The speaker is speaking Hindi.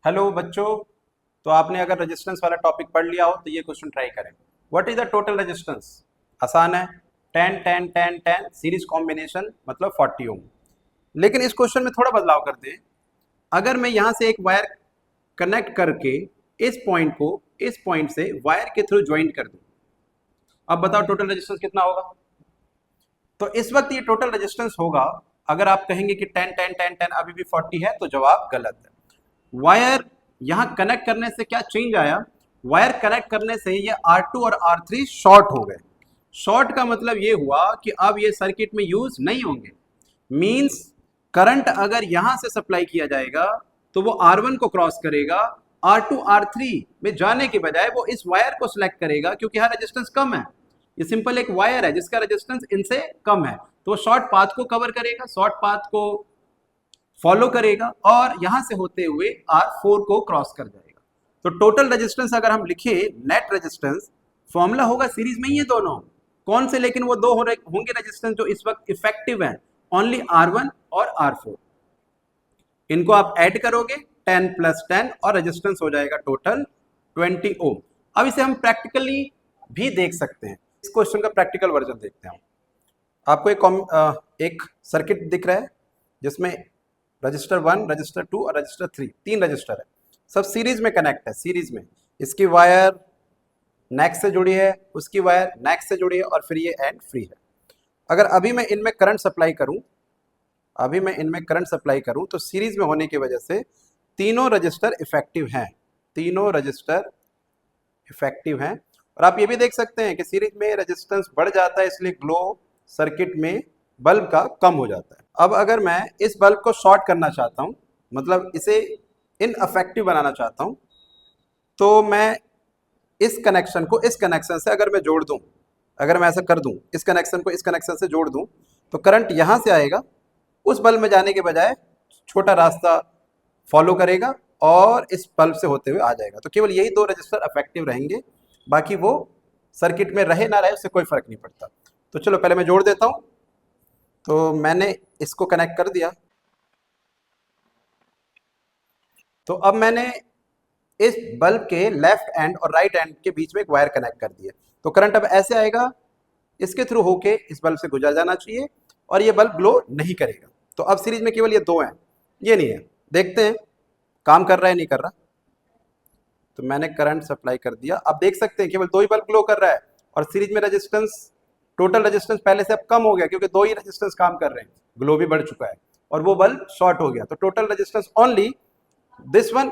हेलो बच्चों। तो आपने अगर रेजिस्टेंस वाला टॉपिक पढ़ लिया हो तो ये क्वेश्चन ट्राई करें। What is the total resistance? आसान है। 10 10 10 10 सीरीज कॉम्बिनेशन मतलब 40 ओम। लेकिन इस क्वेश्चन में थोड़ा बदलाव करते हैं। अगर मैं यहां से एक वायर कनेक्ट करके इस पॉइंट को इस पॉइंट से वायर के थ्रू ज्वाइंट कर दूं, अब बताओ टोटल रेजिस्टेंस कितना होगा? तो इस वक्त ये टोटल रेजिस्टेंस होगा। अगर आप कहेंगे कि 10 10 10 10 अभी भी 40 है तो जवाब गलत है। वायर यहां कनेक्ट करने से क्या चेंज आया? वायर कनेक्ट करने से ये R2 और R3 शॉर्ट हो गए। शॉर्ट का मतलब ये हुआ कि अब ये सर्किट में यूज नहीं होंगे। मींस करंट अगर यहां से सप्लाई किया जाएगा तो वो R1 को क्रॉस करेगा, R2 R3 में जाने के बजाय वो इस वायर को सिलेक्ट करेगा क्योंकि यहाँ रेजिस्टेंस कम है। ये सिंपल एक वायर है जिसका रेजिस्टेंस इनसे कम है, तो वो शॉर्ट पाथ को कवर करेगा, शॉर्ट पाथ को फॉलो करेगा और यहां से होते हुए R4 को क्रॉस कर जाएगा। तो टोटल रेजिस्टेंस अगर हम लिखे नेट रेजिस्टेंस, फॉर्मूला होगा सीरीज में ही है दोनों। कौन से? लेकिन वो दो होंगे रेजिस्टेंस जो इस वक्त इफेक्टिव है, ओनली R1 और R4। इनको आप ऐड करोगे 10 + 10 और रेजिस्टेंस हो जाएगा टोटल 20 ओम। अब इसे हम प्रैक्टिकली भी देख सकते हैं। इस क्वेश्चन का प्रैक्टिकल वर्जन देखते हैं। आपको एक सर्किट दिख रहा है जिसमें रजिस्टर 1, रजिस्टर 2 और रजिस्टर 3, 3 रजिस्टर है। सब सीरीज में कनेक्ट है। सीरीज में इसकी वायर नेक्स्ट से जुड़ी है, उसकी वायर नेक्स्ट से जुड़ी है और फिर ये एंड फ्री है। अगर अभी मैं इनमें करंट सप्लाई करूं तो सीरीज में होने की वजह से तीनों रजिस्टर इफेक्टिव हैं। तीनों रजिस्टर इफेक्टिव हैं। और आप ये भी देख सकते हैं कि सीरीज में रेजिस्टेंस बढ़ जाता है, इसलिए ग्लो सर्किट में बल्ब का कम हो जाता है। अब अगर मैं इस बल्ब को शॉर्ट करना चाहता हूं, मतलब इसे इनअफेक्टिव बनाना चाहता हूं, तो मैं इस कनेक्शन को इस कनेक्शन से अगर मैं जोड़ दूं, अगर मैं ऐसा कर दूं, इस कनेक्शन को इस कनेक्शन से जोड़ दूं, तो करंट यहां से आएगा, उस बल्ब में जाने के बजाय छोटा रास्ता फॉलो करेगा और इस बल्ब से होते हुए आ जाएगा। तो केवल यही दो रजिस्टर इफेक्टिव रहेंगे, बाकी वो सर्किट में रहे ना रहे उससे कोई फर्क नहीं पड़ता। तो चलो पहले मैं जोड़ देता हूं। तो मैंने इसको कनेक्ट कर दिया। तो अब मैंने इस बल्ब के लेफ्ट एंड और राइट एंड के बीच में एक वायर कनेक्ट कर दिया। तो करंट अब ऐसे आएगा, इसके थ्रू होके इस बल्ब से गुजर जाना चाहिए और ये बल्ब ग्लो नहीं करेगा। तो अब सीरीज में केवल ये दो हैं, ये नहीं है। देखते हैं काम कर रहा है नहीं कर रहा। तो मैंने करंट सप्लाई कर दिया। अब देख सकते हैं केवल दो ही बल्ब ग्लो कर रहा है और सीरीज में रेजिस्टेंस, टोटल रेजिस्टेंस पहले से अब कम हो गया क्योंकि दो ही रेजिस्टेंस काम कर रहे हैं, ग्लो भी बढ़ चुका है और वो बल्ब शॉर्ट हो गया। तो total resistance only this one